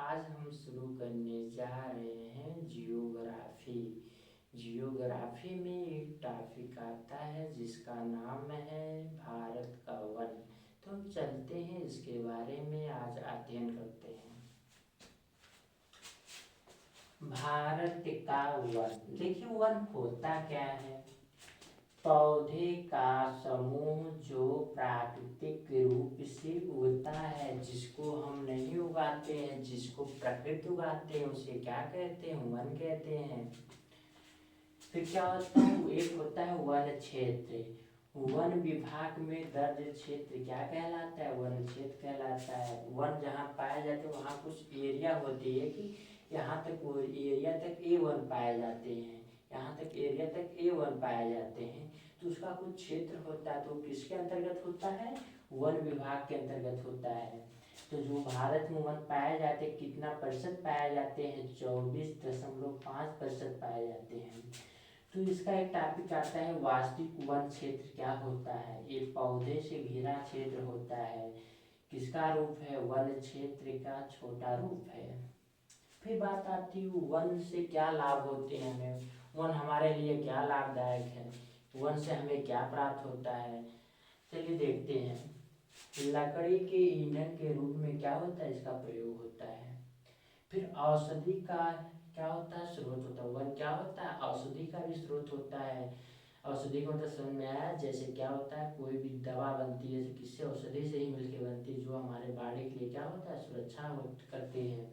आज हम शुरू करने जा रहे हैं जियोग्राफी। जियोग्राफी में एक टॉपिक आता है जिसका नाम है भारत का वन। तो हम चलते हैं इसके बारे में आज अध्ययन करते हैं। भारत का वन, देखिए वन होता क्या है। पौधे का समूह जो प्राकृतिक रूप से उगता है, जिसको हम नहीं उगाते हैं, जिसको प्रकृति उगाते हैं, उसे क्या कहते हैं? वन कहते हैं। फिर क्या होता है? एक होता है वन क्षेत्र। वन विभाग में दर्ज क्षेत्र क्या कहलाता है? वन क्षेत्र कहलाता है। वन जहाँ पाए जाते हैं वहाँ कुछ एरिया होती है कि यहाँ तक वो एरिया तक A1 पाए जाते हैं, यहाँ तक एरिया तक A1 पाए जाते हैं। तो उसका कुछ क्षेत्र होता है, तो किसके अंतर्गत होता है? वन विभाग के अंतर्गत होता है। तो जो भारत में वन पाए जाते हैं, कितना % पाए जाते हैं? 24.5% पाए जाते हैं। तो इसका एक टॉपिक आता है वास्तविक वन क्षेत्र क्या होता है। ये पौधे से घिरा क्षेत्र होता है। किसका रूप है? वन क्षेत्र का छोटा रूप है। फिर बात आती है वन से क्या लाभ होते हैं हमें, वन हमारे लिए क्या लाभदायक है, वन से हमें क्या प्राप्त होता है। चलिए देखते हैं। लकड़ी के ईंधन के रूप में क्या होता है? इसका प्रयोग होता है। फिर औषधि का क्या होता है? स्रोत होता है। वन क्या होता है? औषधि का भी स्रोत होता है। औषधि को तो समझ में आया, जैसे क्या होता है, कोई भी दवा बनती है किससे? औषधि से ही मिलकर बनती है, जो हमारे बॉडी के लिए क्या होता है? सुरक्षा करती है।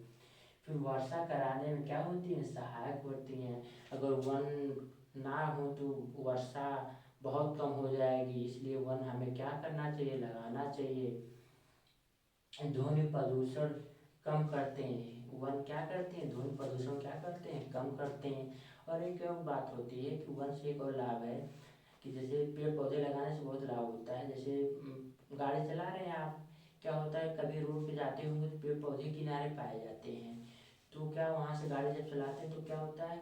फिर वर्षा कराने में क्या होती है? सहायक होती हैं। अगर वन ना हो तो वर्षा बहुत कम हो जाएगी, इसलिए वन हमें क्या करना चाहिए? लगाना चाहिए। ध्वनि प्रदूषण कम करते हैं। वन क्या करते हैं? ध्वनि प्रदूषण क्या करते हैं? कम करते हैं। और एक और बात होती है कि वन से एक और लाभ है कि जैसे पेड़ पौधे लगाने से बहुत लाभ होता है। जैसे गाड़ी चला रहे हैं आप, क्या होता है, कभी रोड पे जाते होंगे तो पेड़ पौधे किनारे पाए जाते हैं। तो क्या वहाँ से गाड़ी जब चलाते हैं तो क्या होता है?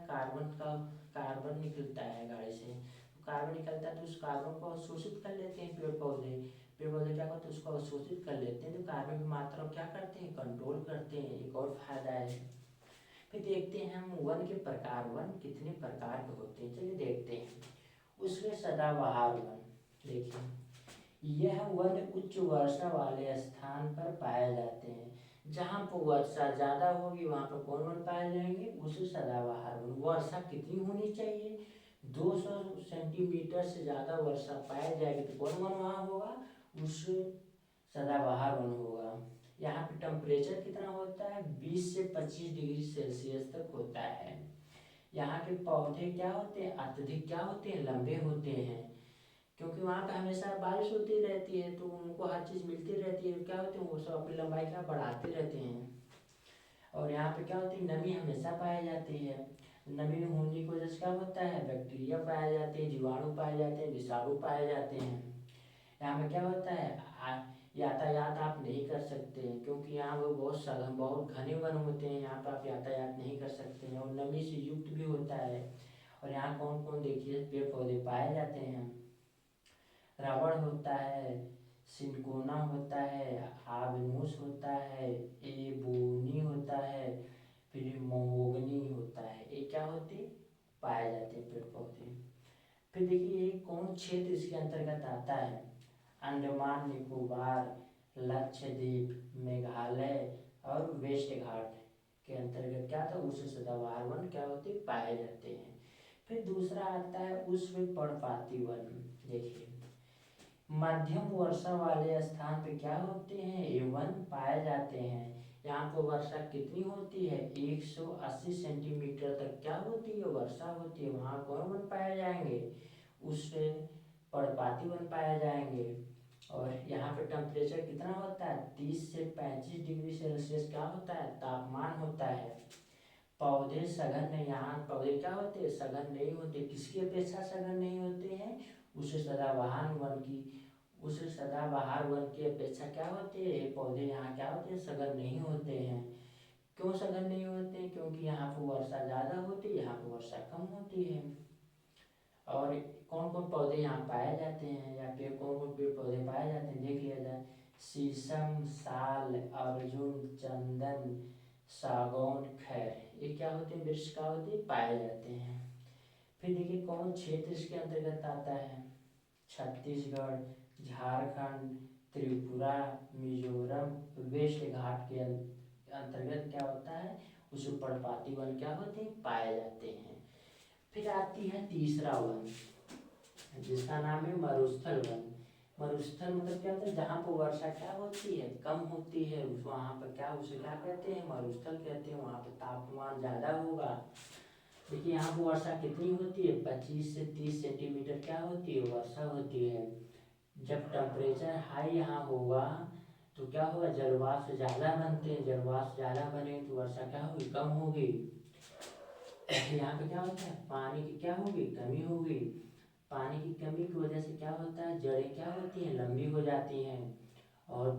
कार्बन निकलता है गाड़ी से। तो कार्बन निकलता है तो उस कार्बन को अवशोषित कर लेते हैं पेड़ पौधे। पेड़ पौधे क्या करते हैं? उसको अवशोषित कर लेते हैं, तो कार्बन की मात्रा को क्या करते हैं? कंट्रोल करते हैं। एक और फायदा है। फिर देखते हैं हम वन के प्रकार, वन कितने प्रकार के होते हैं, चलिए देखते हैं। उसमें सदाबहार वन, देखिए यह वन उच्च वर्षा वाले स्थान पर पाए जाते हैं। जहाँ पर वर्षा ज्यादा होगी वहाँ पर कौन वन पाए जाएंगे? उस सदाबहार वन। वर्षा कितनी होनी चाहिए? 200 सेंटीमीटर से ज्यादा वर्षा पाई जाएगी तो कौन वन वहाँ होगा? उस सदाबहार वन होगा। यहाँ पे टेम्परेचर कितना होता है? 20 से 25 डिग्री सेल्सियस तक होता है। यहाँ के पौधे क्या होते हैं? अत्यधिक क्या होते हैं? लंबे होते हैं, क्योंकि वहाँ पे हमेशा बारिश होती रहती है, तो उनको हर चीज़ मिलती रहती है। क्या होते हैं? वो सब अपनी लंबाई क्या बढ़ाते रहते हैं। और यहाँ पे क्या होती है? नमी हमेशा पाई जाती है। नमी होने की वजह से क्या होता है? बैक्टीरिया पाए जाते हैं, जीवाणु पाए जाते हैं, विषाणु पाए जाते हैं। यहाँ पे क्या होता है? यातायात आप नहीं कर सकते हैं, क्योंकि यहाँ वो बहुत सघन, बहुत घने वन होते हैं। यहाँ पर आप यातायात नहीं कर सकते हैं, और नमी से युक्त भी होता है। और यहाँ कौन कौन देखिए पेड़ पौधे पाए जाते हैं? रबड़ होता है, सिनकोना होता है, आबनूस होता है, एबोनी होता है, फिर महोगनी होता है। ये क्या होते? पाए जाते हैं पेड़ पौधे। फिर देखिए ये कौन क्षेत्र इसके अंतर्गत आता है? अंडमान निकोबार, लक्षद्वीप, मेघालय और वेस्ट घाट के अंतर्गत क्या था? उस सदाबहार वन क्या होते? पाए जाते हैं। फिर दूसरा आता है उष्ण पर्णपाती वन। देखिए मध्यम वर्षा वाले स्थान पे क्या होते हैं? ये वन पाए जाते हैं। यहाँ पर वर्षा कितनी होती है? 180 सेंटीमीटर तक क्या होती है? वर्षा होती है। वहाँ कौन वन पाए जाएंगे? उससे पर्णपाती वन पाए जाएंगे। और यहाँ पे टेम्परेचर कितना होता है? 30 से 35 डिग्री सेल्सियस क्या होता है? तापमान होता है। पौधे सघन नहीं, यहाँ पौधे क्या होते हैं? सघन नहीं होते। किसकी अपेक्षा सघन नहीं होते हैं? उस सदाबहार वन की, उस सदाबहार वन की अपेक्षा क्या होते हैं? पौधे यहाँ क्या होते हैं? सघन नहीं होते हैं। क्यों सघन नहीं होते हैं? क्योंकि यहाँ पर वर्षा ज़्यादा होती है, यहाँ पर वर्षा कम होती है। और कौन कौन पौधे यहाँ पाए जाते हैं, या फिर कौन कौन पेड़ पौधे पाए जाते हैं, देख लिया जाए। शीशम, साल, अर्जुन, चंदन, सागौन, खैर, ये क्या होते हैं, वृक्ष क्या होते हैं, पाए जाते हैं। फिर देखिए कौन क्षेत्र इसके अंतर्गत आता है, छत्तीसगढ़, झारखंड, त्रिपुरा, मिजोरम, वेस्ट घाट के अंतर्गत क्या होता है, उस पर्णपाती वन क्या होते हैं, पाए जाते हैं। फिर आती है तीसरा वन, जिसका नाम है मरुस्थल वन। मरुस्थल मतलब क्या होता है, जहाँ पर वर्षा क्या होती है, कम होती है, वहाँ पर क्या, उसे क्या कहते हैं, मरुस्थल कहते हैं। वहाँ पर तापमान ज़्यादा होगा। देखिए यहाँ पर वर्षा कितनी होती है, 25 से 30 सेंटीमीटर क्या होती है, वर्षा होती है। जब टेम्परेचर हाई यहाँ होगा तो क्या होगा, जलवाष्प ज़्यादा बनते हैं, जलवाष्प ज़्यादा बने तो वर्षा क्या होगी, कम होगी। यहाँ पे क्या होता है, पानी की क्या होगी, कमी होगी। पानी की कमी की वजह से क्या होता है, जड़ें क्या होती हैं, लंबी हो जाती हैं। और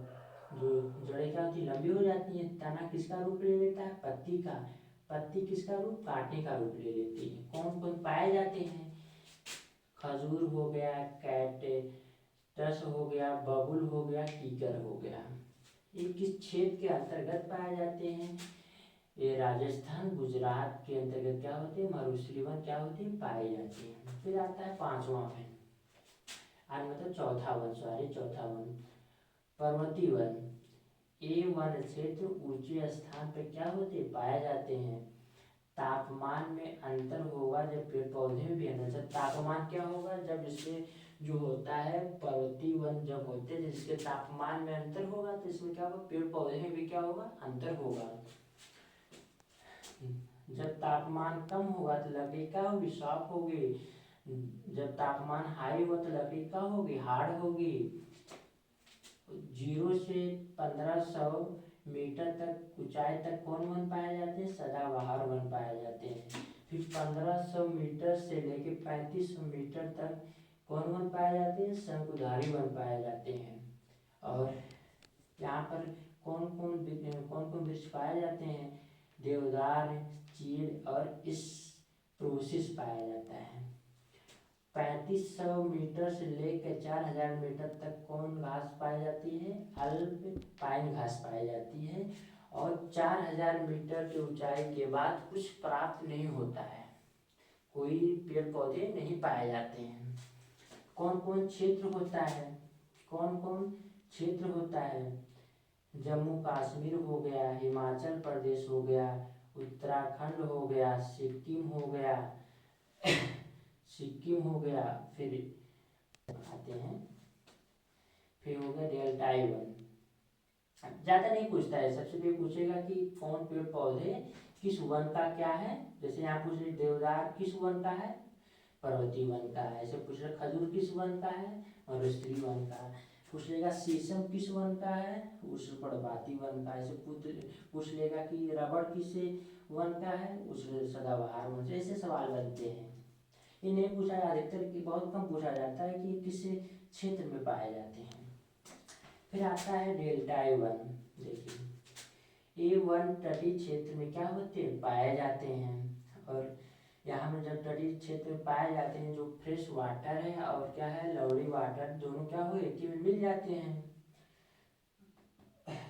जो जड़ें क्या होती हैं, लंबी हो जाती हैं, तना किसका रूप ले लेता है, पत्ती का। पत्ती किसका रूप, कांटे का रूप ले लेती है। कौन कौन पाए जाते हैं, खजूर हो गया, कैक्टस हो गया, बबुल हो गया, कीकर हो गया। ये किस क्षेत्र के अंतर्गत पाए जाते हैं, ये राजस्थान, गुजरात के अंतर्गत क्या होते हैं, मरुस्थलीय वन क्या होती है, पाई जाती है। फिर आता है पांचवा वन, आज मतलब चौथा वन, चौथा वन, पर्वतीय वन। ये वन क्षेत्र ऊंचे स्थान पर क्या होते, पाए जाते हैं। तापमान में अंतर होगा जब पेड़ पौधे में भी अंतर, जब तापमान क्या होगा, जब इसमें जो होता है पर्वतीय वन जब होते हैं, जिसके तापमान में अंतर होगा तो इसमें क्या होगा, पेड़ पौधे में भी क्या होगा, अंतर होगा। जब तापमान कम होगा तो लकड़ी क्या होगी, सॉफ्ट होगी। जब तापमान हाई होगा तो लकड़ी क्या होगी, हार्ड होगी। 0 से 1500 मीटर तक ऊंचाई तक कौन वन पाए जाते हैं, सदाबहार वन पाए जाते हैं। फिर 1500 मीटर से लेके 3500 मीटर तक कौन वन पाए जाते हैं, शंकुधारी वन पाए जाते हैं। और यहाँ पर कौन कौन वृक्ष पाए जाते हैं, देवदार, चीड़ और इस प्रोसेस पाया जाता है। 3500 मीटर से लेकर 4000 मीटर तक कौन घास पाई जाती है, अल्पाइन घास पाई जाती है। और 4000 मीटर की ऊंचाई के बाद कुछ प्राप्त नहीं होता है, कोई पेड़ पौधे नहीं पाए जाते हैं। कौन कौन क्षेत्र होता है, कौन कौन क्षेत्र होता है, जम्मू कश्मीर हो गया, हिमाचल प्रदेश हो गया, उत्तराखंड हो गया, सिक्किम हो गया, सिक्किम हो गया। फिर आते हैं, फिर हो गया डेल्टाई वन। ज़्यादा नहीं पूछता है, सबसे पहले पूछेगा कि कौन पेड़ पौधे किस वन का क्या है। जैसे यहाँ पूछ रहे देवदार किस वन का है, पर्वतीय वन का है। ऐसे पूछ रहे खजूर किस वन का है, मरुस्थलीय वन का है। पूछ लेगा शीशम किस वन का है, उस पर्वतीय वन का। ऐसे पूछ लेगा कि रबड़ किस वन का है, उस सदाबहार वन से। ऐसे सवाल बनते हैं। ये नहीं पूछा, अधिकतर की बहुत कम पूछा जाता है कि किस क्षेत्र में पाए जाते हैं। फिर आता है डेल्टाई वन। देखिए ये वन तटीय क्षेत्र में क्या होते हैं, पाए जाते हैं। और यहाँ में जब तटीय क्षेत्र में पाए जाते हैं, जो फ्रेश वाटर है और क्या है, लवली वाटर, दोनों क्या हो एक ही में मिल जाते हैं।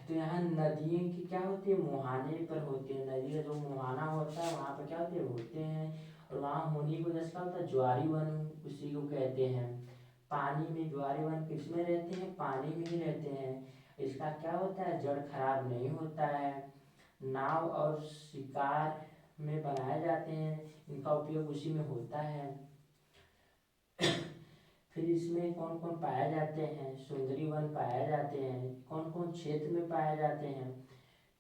तो यहाँ नदियों की क्या होती है, मुहाने पर होती है। नदी का जो मुहाना होता है वहाँ पर क्या होते हैं। और वहाँ होने की वजह से क्या होता है, ज्वारी वन उसी को कहते हैं। पानी में ज्वारी वन किस में रहते हैं, पानी में ही रहते हैं। इसका क्या होता है, जड़ खराब नहीं होता है। नाव और शिकार में बनाए जाते हैं, इनका उपयोग उसी में होता है। फिर इसमें कौन कौन पाए जाते हैं, सुंदरी वन पाए जाते हैं। कौन कौन क्षेत्र में पाए जाते हैं,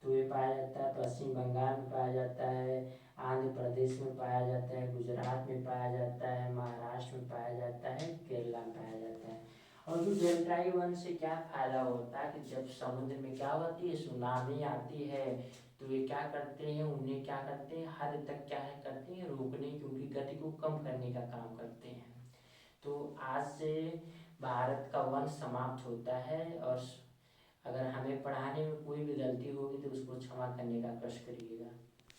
तो ये पाया जाता है पश्चिम बंगाल में पाया जाता है, आंध्र प्रदेश में पाया जाता है, गुजरात में पाया जाता है, महाराष्ट्र में पाया जाता है, केरला में पाया जाता है। और जो डेल्टाई वन से क्या फायदा होता है कि जब समुद्र में क्या होती है, सुनामी आती है, तो ये क्या करते हैं, उन्हें क्या करते हैं, हद तक क्या है करते हैं, रोकने की, उनकी गति को कम करने का काम करते हैं। तो आज से भारत का वन समाप्त होता है। और अगर हमें पढ़ाने में कोई भी गलती होगी तो उसको क्षमा करने का कष्ट करिएगा।